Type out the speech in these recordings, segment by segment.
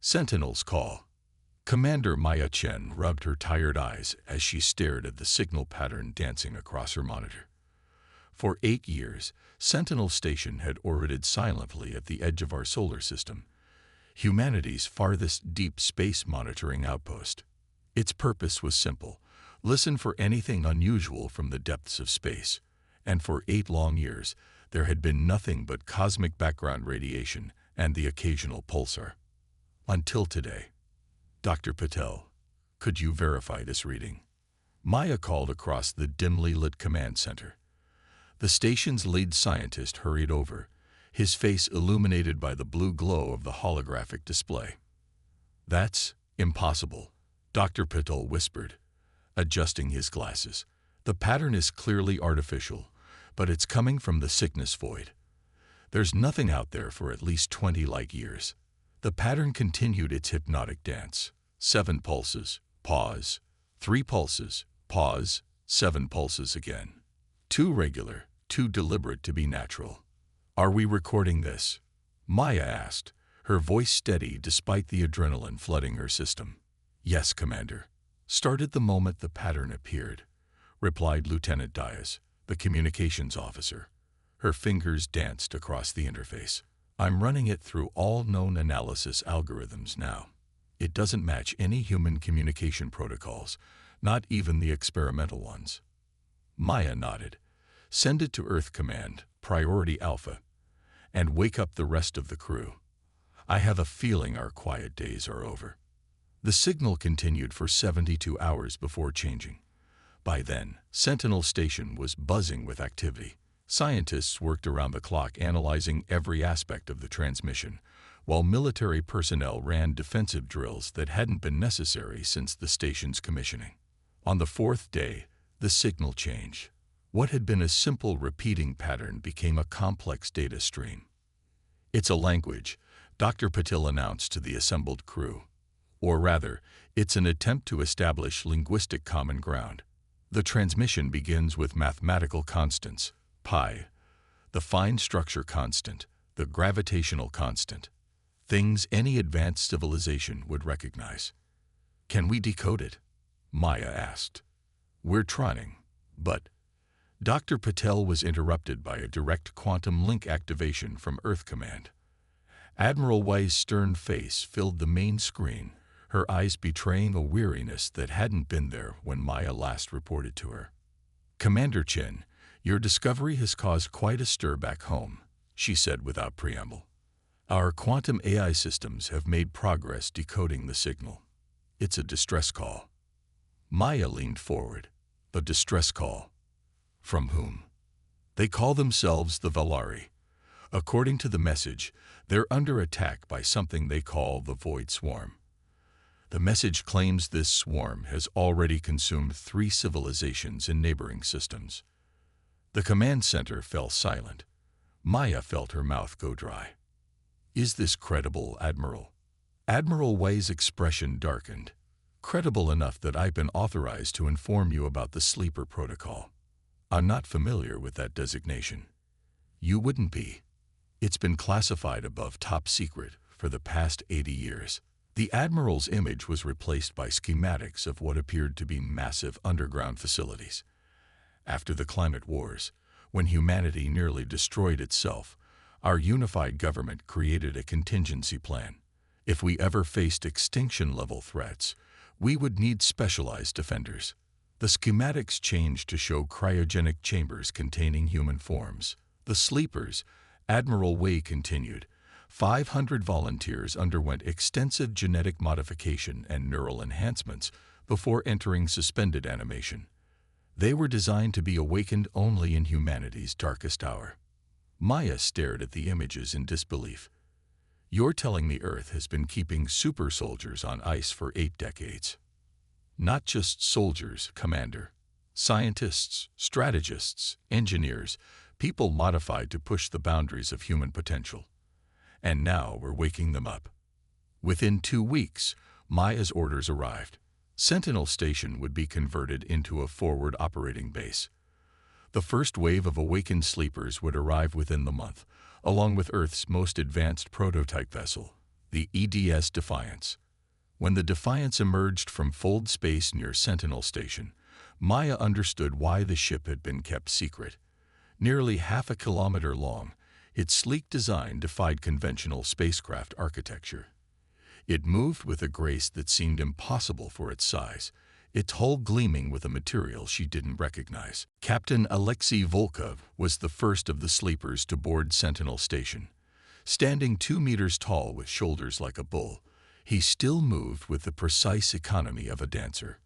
Sentinel's call. Commander Maya Chen rubbed her tired eyes as she stared at the signal pattern dancing across her monitor. For 8 years, Sentinel Station had orbited silently at the edge of our solar system, humanity's farthest deep space monitoring outpost. Its purpose was simple: listen for anything unusual from the depths of space. And for 8 long years, there had been nothing but cosmic background radiation and the occasional pulsar. Until today. Dr. Patel, could you verify this reading? Maya called across the dimly lit command center. The station's lead scientist hurried over, his face illuminated by the blue glow of the holographic display. That's impossible, Dr. Patel whispered, adjusting his glasses. The pattern is clearly artificial, but it's coming from the sickness void. There's nothing out there for at least 20 light years. The pattern continued its hypnotic dance. 7 pulses, pause. 3 pulses, pause. 7 pulses again. Too regular, too deliberate to be natural. Are we recording this? Maya asked, her voice steady despite the adrenaline flooding her system. Yes, Commander. Started the moment the pattern appeared, replied Lieutenant Diaz, the communications officer. Her fingers danced across the interface. I'm running it through all known analysis algorithms now. It doesn't match any human communication protocols, not even the experimental ones. Maya nodded. Send it to Earth Command, Priority Alpha, and wake up the rest of the crew. I have a feeling our quiet days are over. The signal continued for 72 hours before changing. By then, Sentinel Station was buzzing with activity. Scientists worked around the clock analyzing every aspect of the transmission, while military personnel ran defensive drills that hadn't been necessary since the station's commissioning. On the 4th day, the signal changed. What had been a simple repeating pattern became a complex data stream. It's a language, Dr. Patil announced to the assembled crew. Or rather, it's an attempt to establish linguistic common ground. The transmission begins with mathematical constants, pi, the fine structure constant, the gravitational constant, things any advanced civilization would recognize. Can we decode it? Maya asked. We're trying, but Dr. Patel was interrupted by a direct quantum link activation from Earth Command. Admiral Wei's stern face filled the main screen, her eyes betraying a weariness that hadn't been there when Maya last reported to her. Commander Chen, your discovery has caused quite a stir back home, she said without preamble. Our quantum AI systems have made progress decoding the signal. It's a distress call. Maya leaned forward. A distress call. From whom? They call themselves the Valari. According to the message, they're under attack by something they call the Void Swarm. The message claims this swarm has already consumed 3 civilizations in neighboring systems. The command center fell silent. Maya felt her mouth go dry. Is this credible, Admiral? Admiral Wei's expression darkened. Credible enough that I've been authorized to inform you about the sleeper protocol. I'm not familiar with that designation. You wouldn't be. It's been classified above top secret for the past 80 years. The Admiral's image was replaced by schematics of what appeared to be massive underground facilities. After the climate wars, when humanity nearly destroyed itself, our unified government created a contingency plan. If we ever faced extinction-level threats, we would need specialized defenders. The schematics changed to show cryogenic chambers containing human forms. The sleepers, Admiral Wei continued. 500 volunteers underwent extensive genetic modification and neural enhancements before entering suspended animation. They were designed to be awakened only in humanity's darkest hour. Maya stared at the images in disbelief. You're telling me Earth has been keeping super soldiers on ice for 8 decades. Not just soldiers, Commander. Scientists, strategists, engineers, people modified to push the boundaries of human potential. And now we're waking them up. Within 2 weeks, Maya's orders arrived. Sentinel Station would be converted into a forward operating base. The first wave of awakened sleepers would arrive within the month, along with Earth's most advanced prototype vessel, The EDS Defiance. When the Defiance emerged from fold space near Sentinel Station, Maya understood why the ship had been kept secret. Nearly half a kilometer long, its sleek design defied conventional spacecraft architecture. It moved with a grace that seemed impossible for its size, its hull gleaming with a material she didn't recognize. Captain Alexei Volkov was the first of the sleepers to board Sentinel Station. Standing 2 meters tall with shoulders like a bull, he still moved with the precise economy of a dancer.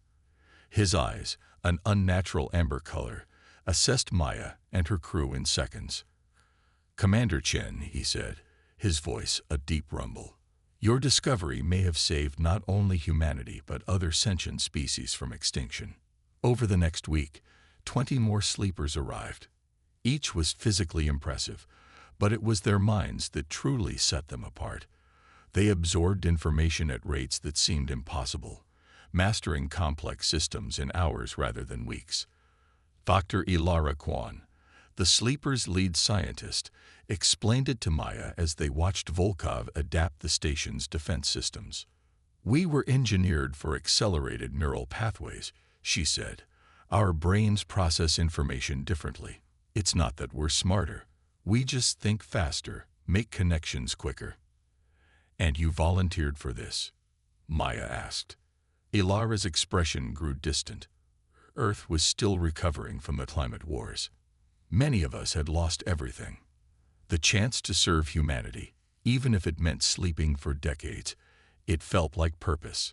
His eyes, an unnatural amber color, assessed Maya and her crew in seconds. "Commander Chen," he said, his voice a deep rumble, "your discovery may have saved not only humanity but other sentient species from extinction." Over the next week, 20 more sleepers arrived. Each was physically impressive, but it was their minds that truly set them apart. They absorbed information at rates that seemed impossible, mastering complex systems in hours rather than weeks. Dr. Ilara Kwan, the sleeper's lead scientist, explained it to Maya as they watched Volkov adapt the station's defense systems. "We were engineered for accelerated neural pathways," she said. "Our brains process information differently. It's not that we're smarter. We just think faster, make connections quicker." "And you volunteered for this?" Maya asked. Ilara's expression grew distant. Earth was still recovering from the climate wars. Many of us had lost everything. The chance to serve humanity, even if it meant sleeping for decades, it felt like purpose.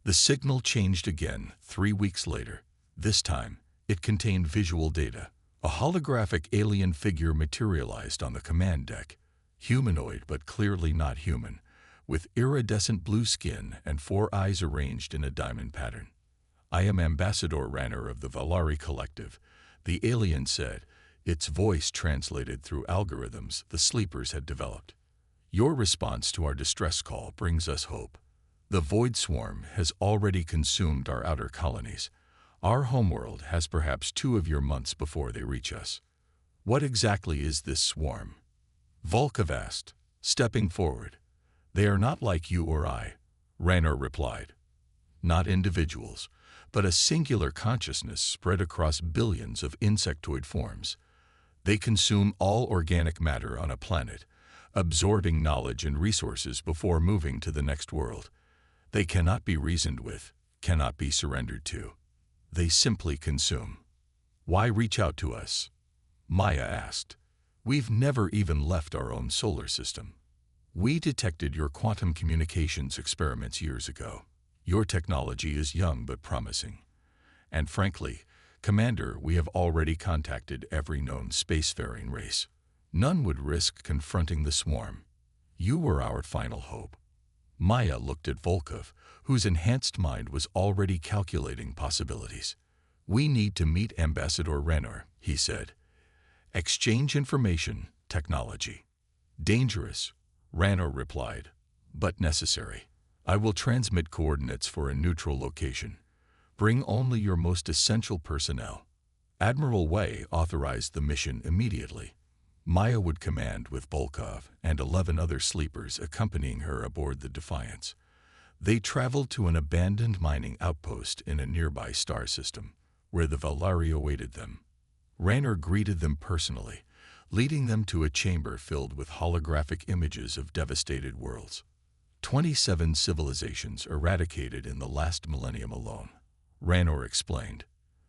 The signal changed again 3 weeks later. This time, it contained visual data. A holographic alien figure materialized on the command deck, humanoid but clearly not human, with iridescent blue skin and 4 eyes arranged in a diamond pattern. "I am Ambassador Ranner of the Valari Collective," the alien said, its voice translated through algorithms the sleepers had developed. "Your response to our distress call brings us hope. The Void Swarm has already consumed our outer colonies. Our homeworld has perhaps 2 of your months before they reach us." "What exactly is this swarm?" Volkov asked, stepping forward. "They are not like you or I," Ranner replied. "Not individuals, but a singular consciousness spread across billions of insectoid forms. They consume all organic matter on a planet, absorbing knowledge and resources before moving to the next world. They cannot be reasoned with, cannot be surrendered to. They simply consume." "Why reach out to us?" Maya asked. "We've never even left our own solar system. We detected your quantum communications experiments years ago. Your technology is young but promising. And frankly, Commander, we have already contacted every known spacefaring race. None would risk confronting the swarm. You were our final hope." Maya looked at Volkov, whose enhanced mind was already calculating possibilities. "We need to meet Ambassador Ranner," he said. "Exchange information, technology." "Dangerous," Ranner replied, "but necessary. I will transmit coordinates for a neutral location. Bring only your most essential personnel." Admiral Wei authorized the mission immediately. Maya would command with Volkov and 11 other sleepers accompanying her aboard the Defiance. They traveled to an abandoned mining outpost in a nearby star system, where the Valari awaited them. Ranner greeted them personally, leading them to a chamber filled with holographic images of devastated worlds. 27 civilizations eradicated in the last millennium alone, Ranner explained.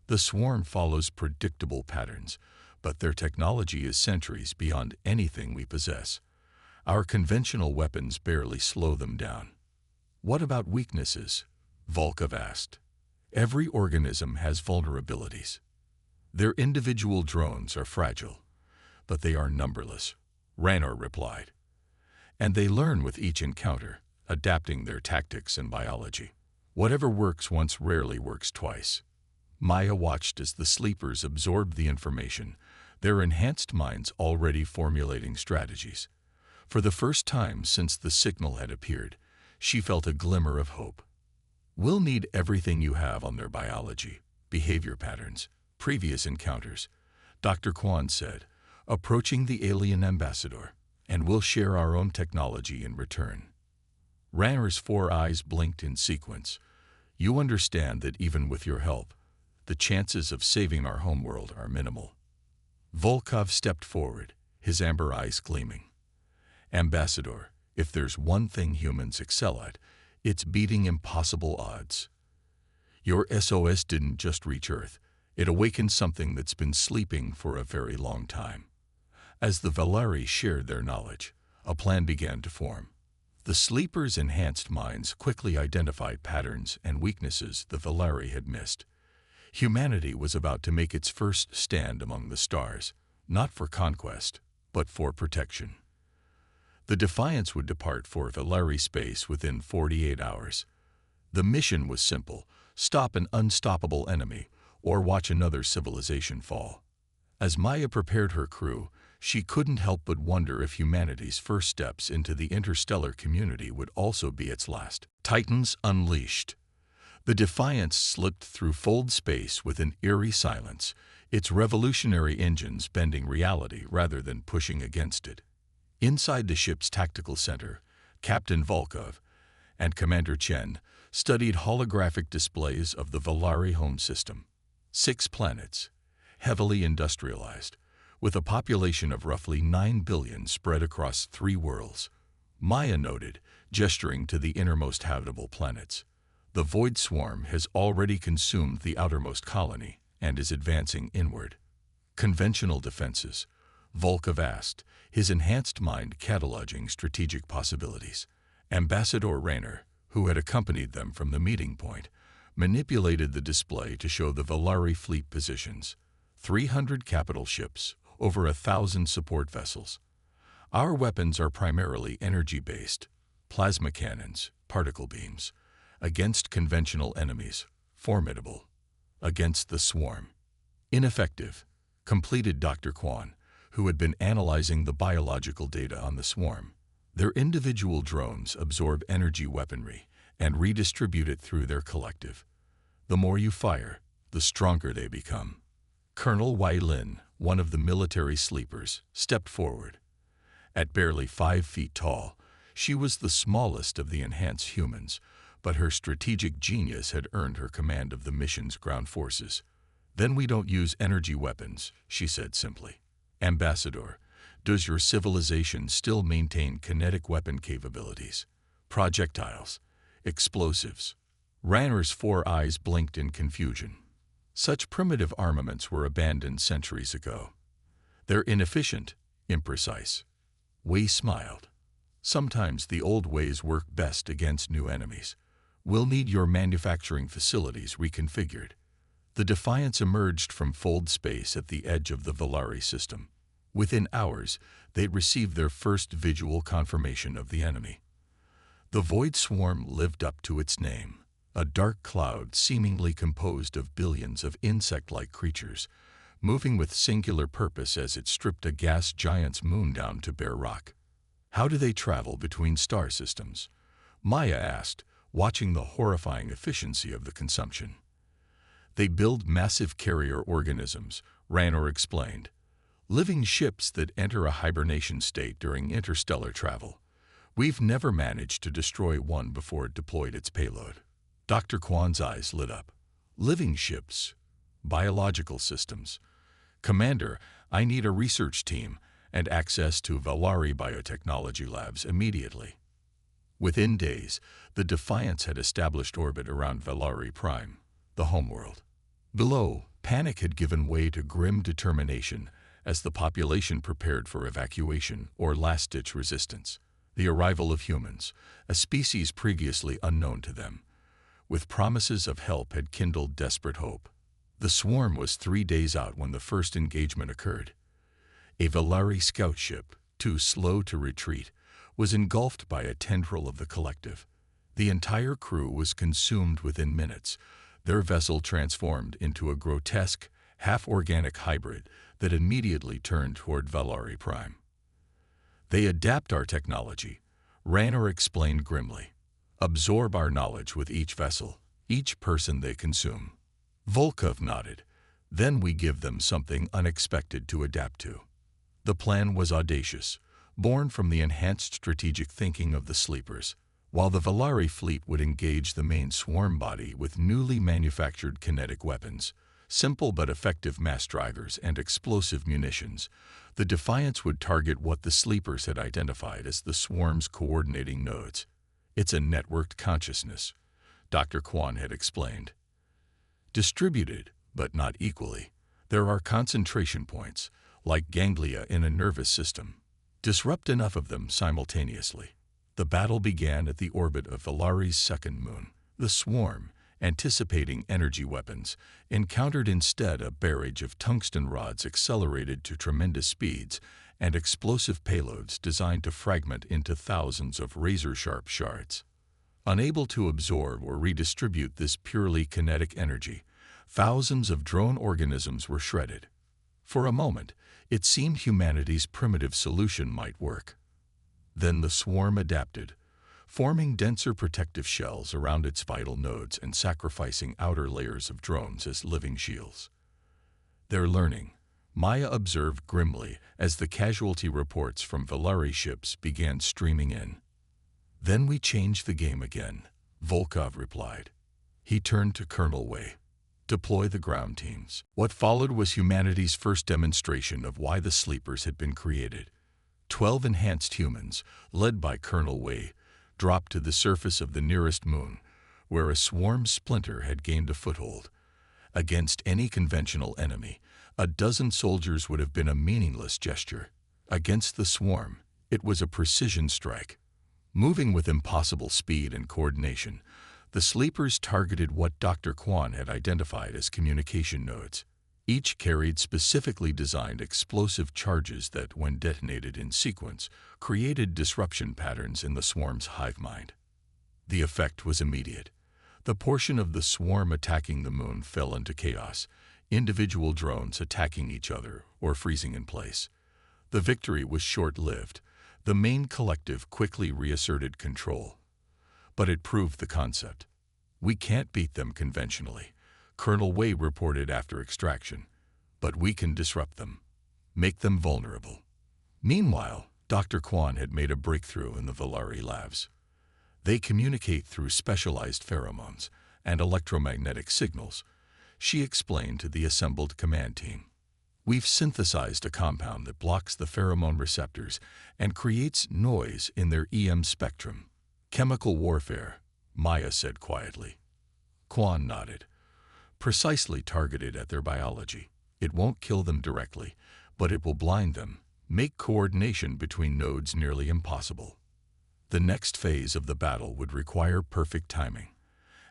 "The swarm follows predictable patterns, but their technology is centuries beyond anything we possess. Our conventional weapons barely slow them down." "What about weaknesses?" Volkov asked. "Every organism has vulnerabilities. Their individual drones are fragile, but they are numberless," Ranner replied. "And they learn with each encounter, adapting their tactics and biology. Whatever works once rarely works twice." Maya watched as the sleepers absorbed the information, their enhanced minds already formulating strategies. For the first time since the signal had appeared, she felt a glimmer of hope. "We'll need everything you have on their biology, behavior patterns, previous encounters," Dr. Kwan said, approaching the alien ambassador, "and we'll share our own technology in return." Ranner's 4 eyes blinked in sequence. "You understand that even with your help, the chances of saving our homeworld are minimal." Volkov stepped forward, his amber eyes gleaming. "Ambassador, if there's one thing humans excel at, it's beating impossible odds. Your SOS didn't just reach Earth. It awakened something that's been sleeping for a very long time." As the Valari shared their knowledge, a plan began to form. The sleepers' enhanced minds quickly identified patterns and weaknesses the Valari had missed. Humanity was about to make its first stand among the stars, not for conquest, but for protection. The Defiance would depart for Valari space within 48 hours. The mission was simple: stop an unstoppable enemy, or watch another civilization fall. As Maya prepared her crew, she couldn't help but wonder if humanity's first steps into the interstellar community would also be its last. Titans unleashed. The Defiance slipped through fold space with an eerie silence, its revolutionary engines bending reality rather than pushing against it. Inside the ship's tactical center, Captain Volkov and Commander Chen studied holographic displays of the Valari home system. 6 planets, heavily industrialized, with a population of roughly 9 billion spread across 3 worlds. Maya noted, gesturing to the innermost habitable planets. "The Void Swarm has already consumed the outermost colony and is advancing inward." "Conventional defenses?" Volkov asked, his enhanced mind cataloging strategic possibilities. Ambassador Raynor, who had accompanied them from the meeting point, manipulated the display to show the Valari fleet positions. 300 capital ships, over 1,000 support vessels. "Our weapons are primarily energy-based, plasma cannons, particle beams. Against conventional enemies, formidable. Against the swarm, ineffective," completed Dr. Kwan, who had been analyzing the biological data on the swarm. "Their individual drones absorb energy weaponry and redistribute it through their collective. The more you fire, the stronger they become." Colonel Wai Lin, one of the military sleepers, stepped forward. At barely 5 feet tall, she was the smallest of the enhanced humans, but her strategic genius had earned her command of the mission's ground forces. "Then we don't use energy weapons," she said simply. "Ambassador, does your civilization still maintain kinetic weapon capabilities? Projectiles? Explosives?" Ranner's 4 eyes blinked in confusion. Such primitive armaments were abandoned centuries ago. "They're inefficient, imprecise." Wei smiled. "Sometimes the old ways work best against new enemies. We'll need your manufacturing facilities reconfigured." The Defiance emerged from fold space at the edge of the Valari system. Within hours, they received their first visual confirmation of the enemy. The Void Swarm lived up to its name, a dark cloud seemingly composed of billions of insect-like creatures, moving with singular purpose as it stripped a gas giant's moon down to bare rock. "How do they travel between star systems?" Maya asked, watching the horrifying efficiency of the consumption. "They build massive carrier organisms," Ranor explained. "Living ships that enter a hibernation state during interstellar travel. We've never managed to destroy one before it deployed its payload." Dr. Kwan's eyes lit up. "Living ships? Biological systems? Commander, I need a research team and access to Valari biotechnology labs immediately." Within days, the Defiance had established orbit around Valari Prime, the homeworld. Below, panic had given way to grim determination as the population prepared for evacuation or last-ditch resistance. The arrival of humans, a species previously unknown to them, with promises of help had kindled desperate hope. The swarm was 3 days out when the first engagement occurred. A Valari scout ship, too slow to retreat, was engulfed by a tendril of the collective. The entire crew was consumed within minutes, their vessel transformed into a grotesque, half-organic hybrid that immediately turned toward Valari Prime. "They adapt our technology," Ranor explained grimly. "Absorb our knowledge with each vessel, each person they consume." Volkov nodded. "Then we give them something unexpected to adapt to." The plan was audacious, born from the enhanced strategic thinking of the sleepers. while the Valari fleet would engage the main swarm body with newly manufactured kinetic weapons, simple but effective mass drivers, and explosive munitions. The Defiance would target what the sleepers had identified as the swarm's coordinating nodes. It's a networked consciousness, Dr. Kwan had explained. Distributed, but not equally. There are concentration points, like ganglia in a nervous system. Disrupt enough of them simultaneously. The battle began at the orbit of Valari's second moon. The swarm, anticipating energy weapons, encountered instead a barrage of tungsten rods accelerated to tremendous speeds and explosive payloads designed to fragment into thousands of razor-sharp shards. Unable to absorb or redistribute this purely kinetic energy, thousands of drone organisms were shredded. For a moment, it seemed humanity's primitive solution might work. Then the swarm adapted, forming denser protective shells around its vital nodes and sacrificing outer layers of drones as living shields. They're learning, Maya observed grimly as the casualty reports from Valari ships began streaming in. Then we changed the game again, Volkov replied. He turned to Colonel Wei. Deploy the ground teams. What followed was humanity's first demonstration of why the sleepers had been created. 12 enhanced humans, led by Colonel Wei, dropped to the surface of the nearest moon, where a swarm splinter had gained a foothold. Against any conventional enemy, a dozen soldiers would have been a meaningless gesture. Against the swarm, it was a precision strike. Moving with impossible speed and coordination, the sleepers targeted what Dr. Kwan had identified as communication nodes. Each carried specifically designed explosive charges that, when detonated in sequence, created disruption patterns in the swarm's hive mind. The effect was immediate. The portion of the swarm attacking the moon fell into chaos, individual drones attacking each other or freezing in place. The victory was short-lived. The main collective quickly reasserted control. But it proved the concept. We can't beat them conventionally, Colonel Wei reported after extraction, but we can disrupt them, make them vulnerable. Meanwhile, Dr. Kwan had made a breakthrough in the Valari labs. They communicate through specialized pheromones and electromagnetic signals, she explained to the assembled command team. We've synthesized a compound that blocks the pheromone receptors and creates noise in their EM spectrum. Chemical warfare, Maya said quietly. Kwan nodded. Precisely targeted at their biology. It won't kill them directly, but it will blind them, make coordination between nodes nearly impossible. The next phase of the battle would require perfect timing.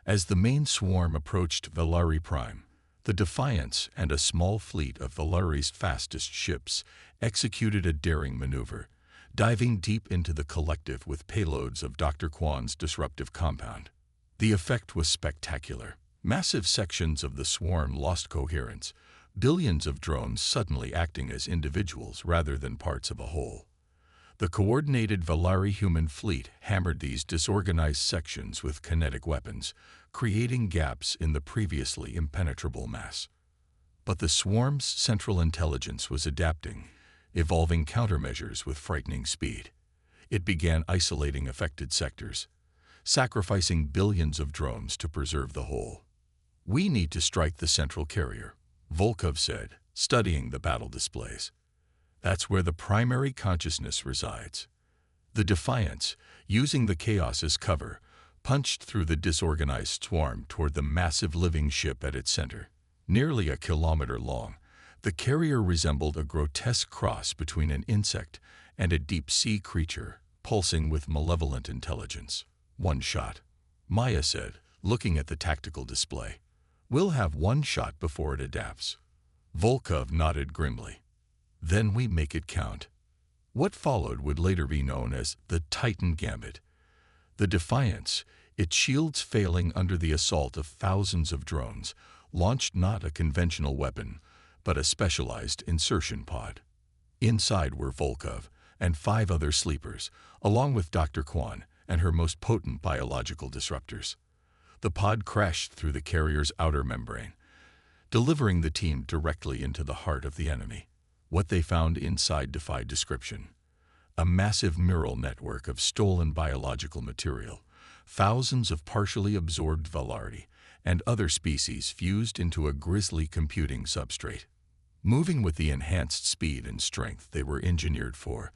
As the main swarm approached Valari Prime, the Defiance and a small fleet of Valari's fastest ships executed a daring maneuver, diving deep into the collective with payloads of Dr. Kwan's disruptive compound. The effect was spectacular. Massive sections of the swarm lost coherence, billions of drones suddenly acting as individuals rather than parts of a whole. The coordinated Valari human fleet hammered these disorganized sections with kinetic weapons, creating gaps in the previously impenetrable mass. But the swarm's central intelligence was adapting, evolving countermeasures with frightening speed. It began isolating affected sectors, sacrificing billions of drones to preserve the whole. We need to strike the central carrier, Volkov said, studying the battle displays. That's where the primary consciousness resides. The Defiance, using the chaos as cover, punched through the disorganized swarm toward the massive living ship at its center. Nearly a kilometer long, the carrier resembled a grotesque cross between an insect and a deep-sea creature, pulsing with malevolent intelligence. One shot, Maya said, looking at the tactical display. We'll have one shot before it adapts. Volkov nodded grimly. Then we make it count. What followed would later be known as the Titan Gambit. The Defiance, its shields failing under the assault of thousands of drones, launched not a conventional weapon, but a specialized insertion pod. Inside were Volkov and 5 other sleepers, along with Dr. Kwan and her most potent biological disruptors. The pod crashed through the carrier's outer membrane, delivering the team directly into the heart of the enemy. What they found inside defied description. A massive neural network of stolen biological material, thousands of partially absorbed Valari and other species fused into a grisly computing substrate. Moving with the enhanced speed and strength they were engineered for,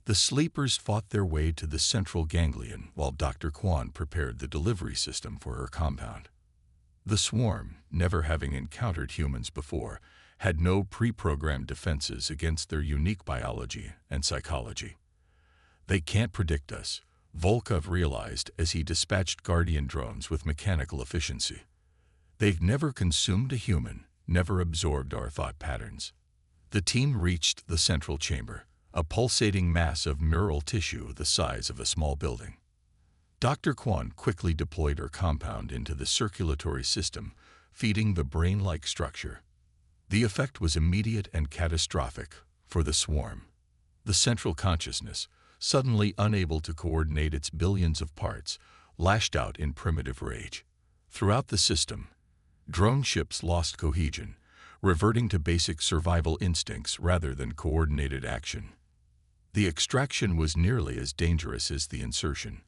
the sleepers fought their way to the central ganglion while Dr. Kwan prepared the delivery system for her compound. The swarm, never having encountered humans before, had no pre-programmed defenses against their unique biology and psychology. "They can't predict us," Volkov realized as he dispatched Guardian drones with mechanical efficiency. "They've never consumed a human, never absorbed our thought patterns." The team reached the central chamber, a pulsating mass of neural tissue the size of a small building. Dr. Kwan quickly deployed her compound into the circulatory system, feeding the brain-like structure. The effect was immediate and catastrophic for the swarm. The central consciousness, suddenly unable to coordinate its billions of parts, lashed out in primitive rage. Throughout the system, drone ships lost cohesion, reverting to basic survival instincts rather than coordinated action. The extraction was nearly as dangerous as the insertion.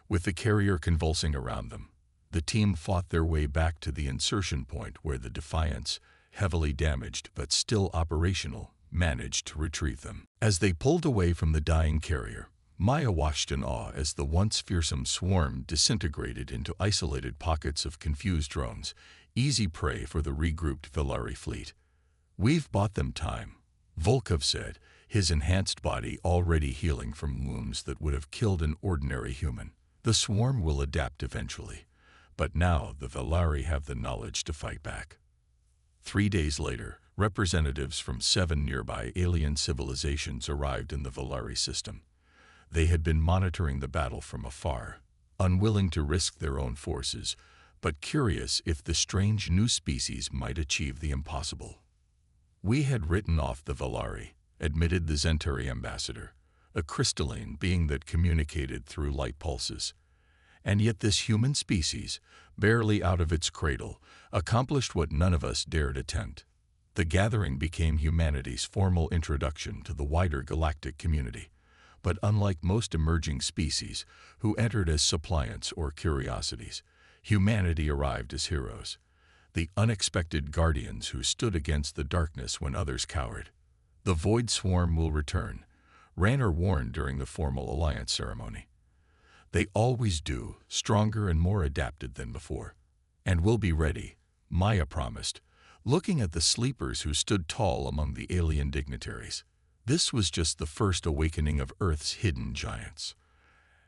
With the carrier convulsing around them, the team fought their way back to the insertion point where the Defiance, heavily damaged but still operational, managed to retrieve them. As they pulled away from the dying carrier, Maya watched in awe as the once fearsome swarm disintegrated into isolated pockets of confused drones, easy prey for the regrouped Valari fleet. "We've bought them time," Volkov said, his enhanced body already healing from wounds that would have killed an ordinary human. "The swarm will adapt eventually, but now the Valari have the knowledge to fight back." 3 days later, representatives from 7 nearby alien civilizations arrived in the Valari system. They had been monitoring the battle from afar, unwilling to risk their own forces, but curious if the strange new species might achieve the impossible. "We had written off the Valari," admitted the Zentari ambassador, a crystalline being that communicated through light pulses. "And yet this human species, barely out of its cradle, accomplished what none of us dared attempt." The gathering became humanity's formal introduction to the wider galactic community. But unlike most emerging species, who entered as suppliants or curiosities, humanity arrived as heroes, the unexpected guardians who stood against the darkness when others cowered. "The Void Swarm will return," Rayner warned during the formal alliance ceremony. "They always do, stronger and more adapted than before. And we'll be ready," Maya promised, looking at the sleepers who stood tall among the alien dignitaries. This was just the first awakening of Earth's hidden giants.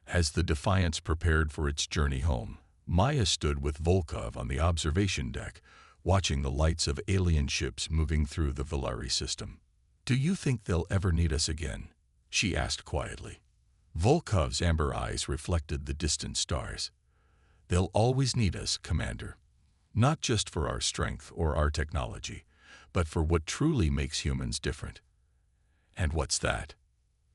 As the Defiance prepared for its journey home, Maya stood with Volkov on the observation deck, watching the lights of alien ships moving through the Valari system. "Do you think they'll ever need us again?" she asked quietly. Volkov's amber eyes reflected the distant stars. "They'll always need us, Commander. Not just for our strength or our technology, but for what truly makes humans different." "And what's that?"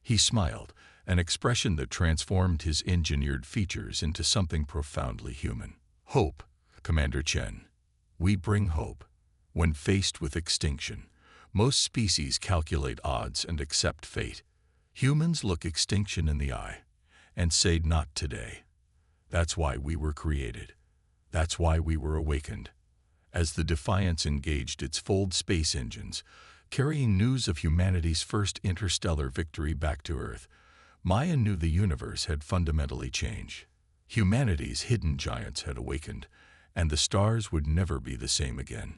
He smiled, an expression that transformed his engineered features into something profoundly human. "Hope, Commander Chen. We bring hope. When faced with extinction, most species calculate odds and accept fate. Humans look extinction in the eye and say, 'Not today.' That's why we were created. That's why we were awakened." As the Defiance engaged its Fold space engines, carrying news of humanity's first interstellar victory back to Earth, Maya knew the universe had fundamentally changed. Humanity's hidden giants had awakened, and the stars would never be the same again.